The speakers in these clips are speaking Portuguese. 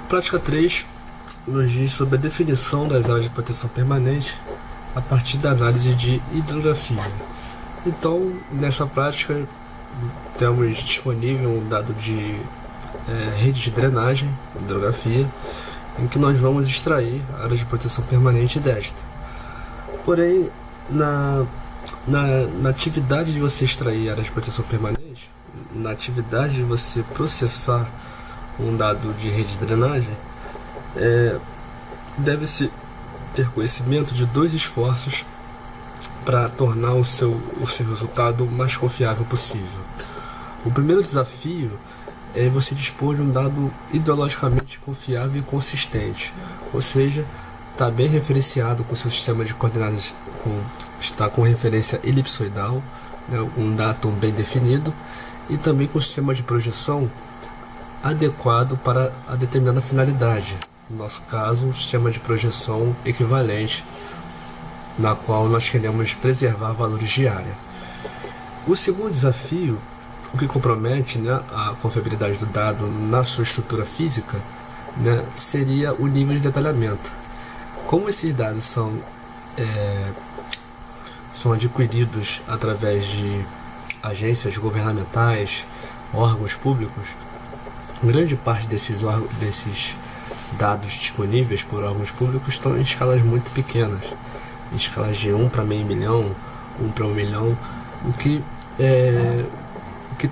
Prática 3 nos diz sobre a definição das áreas de proteção permanente a partir da análise de hidrografia. Então, nessa prática, temos disponível um dado de rede de drenagem, hidrografia, em que nós vamos extrair áreas de proteção permanente desta. Porém, na atividade de você extrair áreas de proteção permanente, na atividade de você processar um dado de rede de drenagem, deve-se ter conhecimento de dois esforços para tornar o seu resultado o mais confiável possível. O primeiro desafio é você dispor de um dado hidrologicamente confiável e consistente, ou seja, está bem referenciado com seu sistema de coordenadas, está com referência elipsoidal, né, um datum bem definido, e também com o sistema de projeção adequado para a determinada finalidade. No nosso caso, um sistema de projeção equivalente, na qual nós queremos preservar valores de área. O segundo desafio, o que compromete, né, a confiabilidade do dado na sua estrutura física, né, seria o nível de detalhamento. Como esses dados são adquiridos através de agências governamentais, órgãos públicos, grande parte desses dados disponíveis por órgãos públicos estão em escalas muito pequenas, em escalas de 1 para meio milhão, 1 para 1 milhão, o que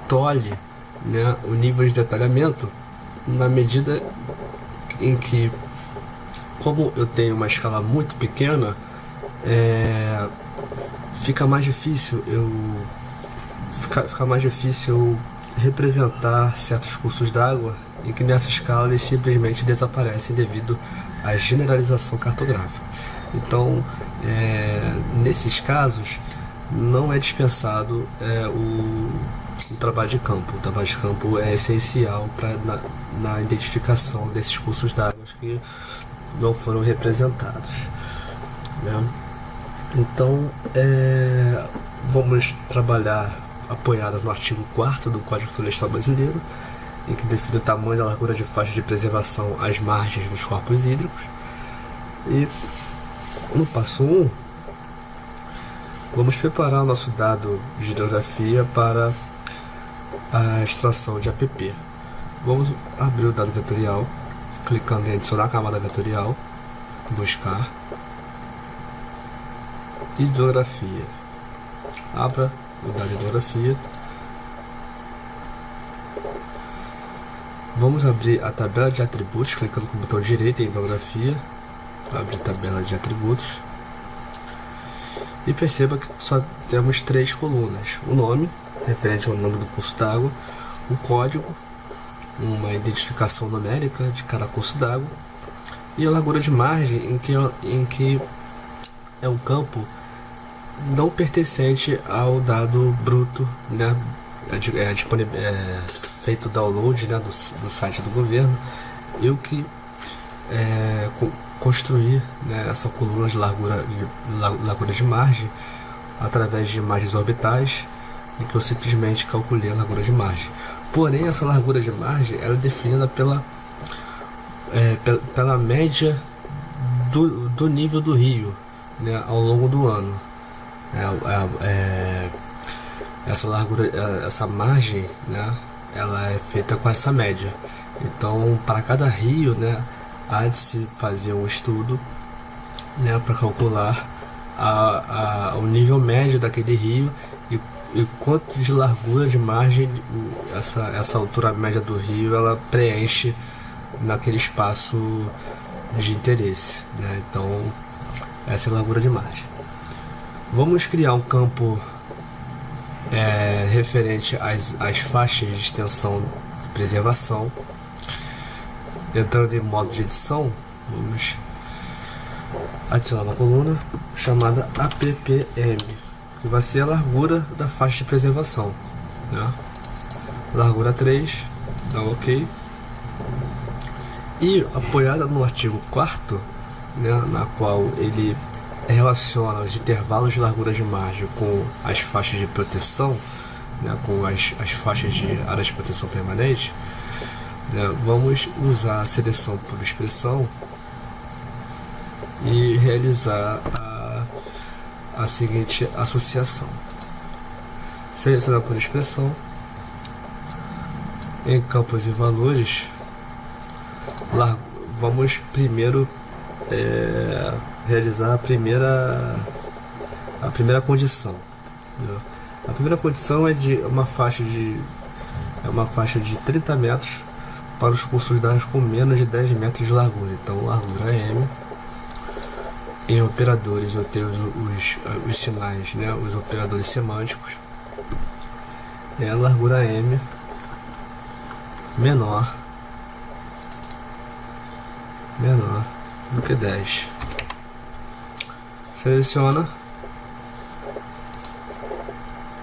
tolhe, né, o nível de detalhamento na medida em que, como eu tenho uma escala muito pequena, fica mais difícil representar certos cursos d'água em que nessa escala eles simplesmente desaparecem devido à generalização cartográfica. Então, nesses casos, não é dispensado o trabalho de campo. O trabalho de campo é essencial na identificação desses cursos d'água que não foram representados, né? Então, vamos trabalhar apoiado no artigo 4º do Código Florestal Brasileiro, em que define o tamanho da largura de faixa de preservação às margens dos corpos hídricos. E no passo 1, vamos preparar o nosso dado de hidrografia para a extração de APP. Vamos abrir o dado vetorial, clicando em adicionar a camada vetorial, buscar hidrografia. Abra o dado de hidrografia. Vamos abrir a tabela de atributos, clicando com o botão direito em hidrografia, abre a tabela de atributos, e perceba que só temos 3 colunas: o nome, referente ao nome do curso d'água, o código, uma identificação numérica de cada curso d'água, e a largura de margem, em que é um campo não pertencente ao dado bruto, né, feito download, né, do site do governo, e o que construir, né, essa coluna de largura de margem através de imagens orbitais, em que eu simplesmente calculei a largura de margem. Porém, essa largura de margem ela é definida pela média do nível do rio, né, ao longo do ano. Essa largura, essa margem, né, ela é feita com essa média. Então, para cada rio, né, há de se fazer um estudo, né, para calcular o nível médio daquele rio e quanto de largura de margem essa altura média do rio ela preenche naquele espaço de interesse, né? Então, essa é a largura de margem. Vamos criar um campo referente às faixas de extensão de preservação. Entrando em modo de edição, vamos adicionar uma coluna chamada APPM, que vai ser a largura da faixa de preservação, né? Largura 3, dá OK. E apoiada no artigo 4º, né, na qual ele relaciona os intervalos de largura de margem com as faixas de proteção, né, com as faixas de áreas de proteção permanente, né? Vamos usar a seleção por expressão e realizar a seguinte associação. Selecionar por expressão, em campos e valores, vamos primeiro realizar a primeira condição. Entendeu? A primeira condição é de uma faixa de 30 metros para os cursos d'água com menos de 10 metros de largura. Então, largura M. Em operadores eu tenho os sinais, né, os operadores semânticos. É a largura M menor do que 10. Seleciona,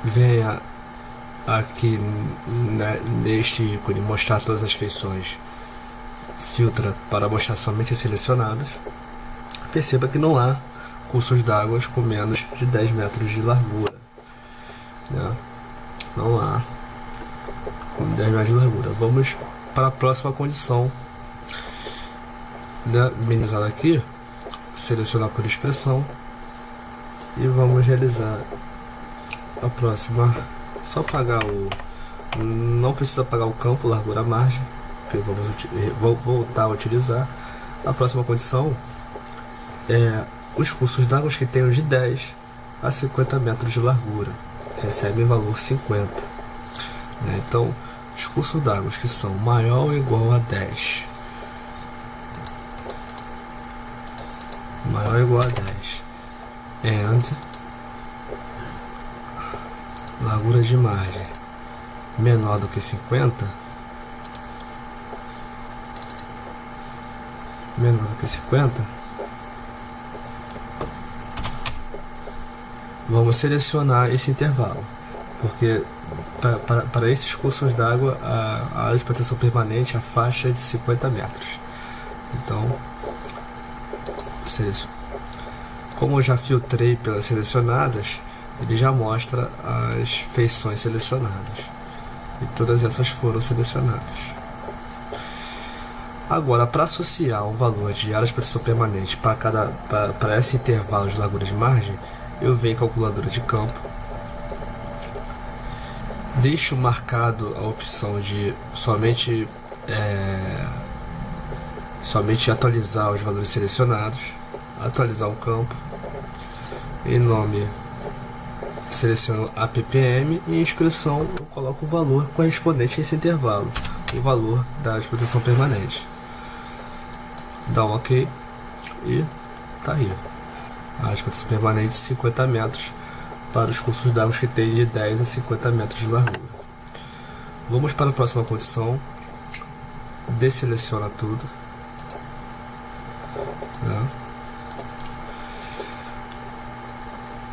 venha aqui neste ícone mostrar todas as feições, filtra para mostrar somente as selecionadas. Perceba que não há cursos d'água com menos de 10 metros de largura, né? Não há com 10 metros de largura. Vamos para a próxima condição, né? Minimizar aqui, selecionar por expressão e vamos realizar a próxima. Só apagar não precisa apagar o campo largura margem, que vou voltar a utilizar. A próxima condição é os cursos d'água que tenham de 10 a 50 metros de largura recebem valor 50, né? Então, os cursos d'água que são maior ou igual a 10, maior ou igual a 10, and largura de margem menor do que 50, vamos selecionar esse intervalo, porque para esses cursos d'água a área de proteção permanente, a faixa é de 50 metros. Então, como eu já filtrei pelas selecionadas, ele já mostra as feições selecionadas, e todas essas foram selecionadas. Agora, para associar um valor de área de proteção permanente para esse intervalo de largura de margem, eu venho em calculadora de campo, deixo marcado a opção de somente atualizar os valores selecionados, atualizar o campo, em nome seleciono a ppm e em expressão eu coloco o valor correspondente a esse intervalo, o valor da área de proteção permanente. Dá um OK e tá aí. A área de proteção permanente 50 metros para os cursos d'água que tem de 10 a 50 metros de largura. Vamos para a próxima condição. Deseleciona tudo, né?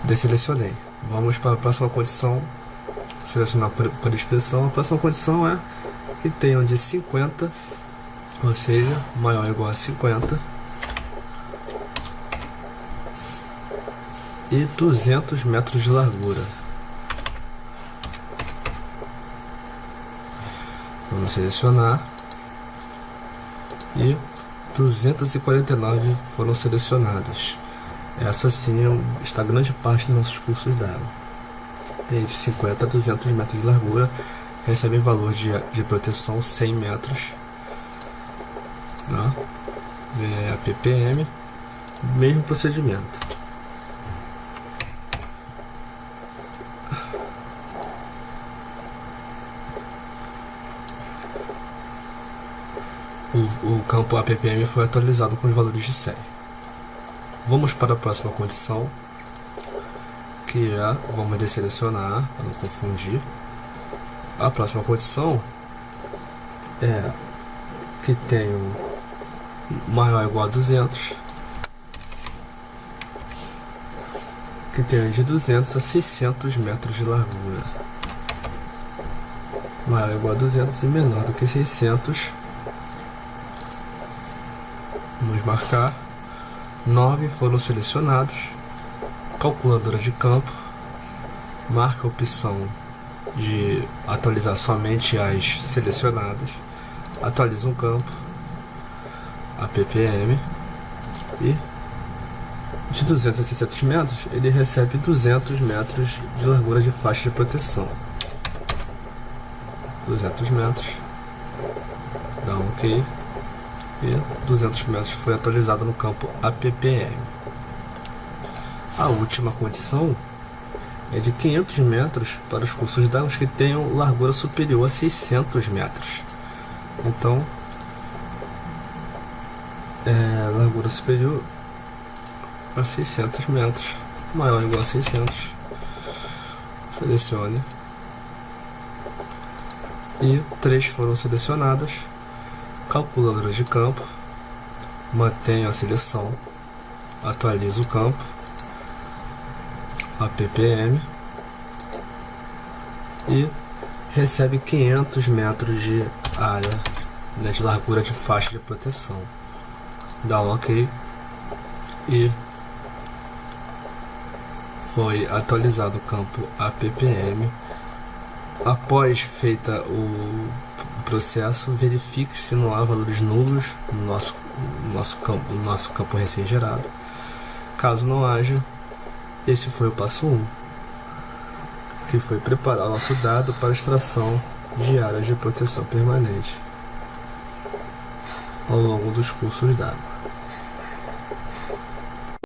Deselecionei. Vamos para a próxima condição. Selecionar por expressão. A próxima condição é que tenham de 50, ou seja, maior ou igual a 50, e 200 metros de largura. Vamos selecionar e 249 foram selecionadas. Essa sim está grande parte dos nossos cursos d'água. Tem de 50 a 200 metros de largura, recebem valor de proteção 100 metros. Né? A ppm, mesmo procedimento. O campo APPM foi atualizado com os valores de série. Vamos para a próxima condição, que é, vamos deselecionar para não confundir. A próxima condição é que tenho maior ou igual a 200, que tenho de 200 a 600 metros de largura. Maior ou igual a 200 e menor do que 600. Vamos marcar. 9 foram selecionados. Calculadora de campo. Marca a opção de atualizar somente as selecionadas. atualiza um campo, a ppm, e de 200 a 600 metros, ele recebe 200 metros de largura de faixa de proteção. 200 metros, dá um OK, e 200 metros foi atualizado no campo APPM. A última condição é de 500 metros para os cursos d'água que tenham largura superior a 600 metros. Então, largura superior a 600 metros, maior ou igual a 600, selecione, e 3 foram selecionadas. Calculadora de campo, mantenha a seleção, atualiza o campo, a ppm, e recebe 500 metros de área, né, de largura de faixa de proteção. Dá um OK, e foi atualizado o campo APPM. Após feita o processo, verifique se não há valores nulos no nosso campo recém-gerado. Caso não haja, esse foi o passo 1, que foi preparar o nosso dado para extração de áreas de proteção permanente ao longo dos cursos d'água.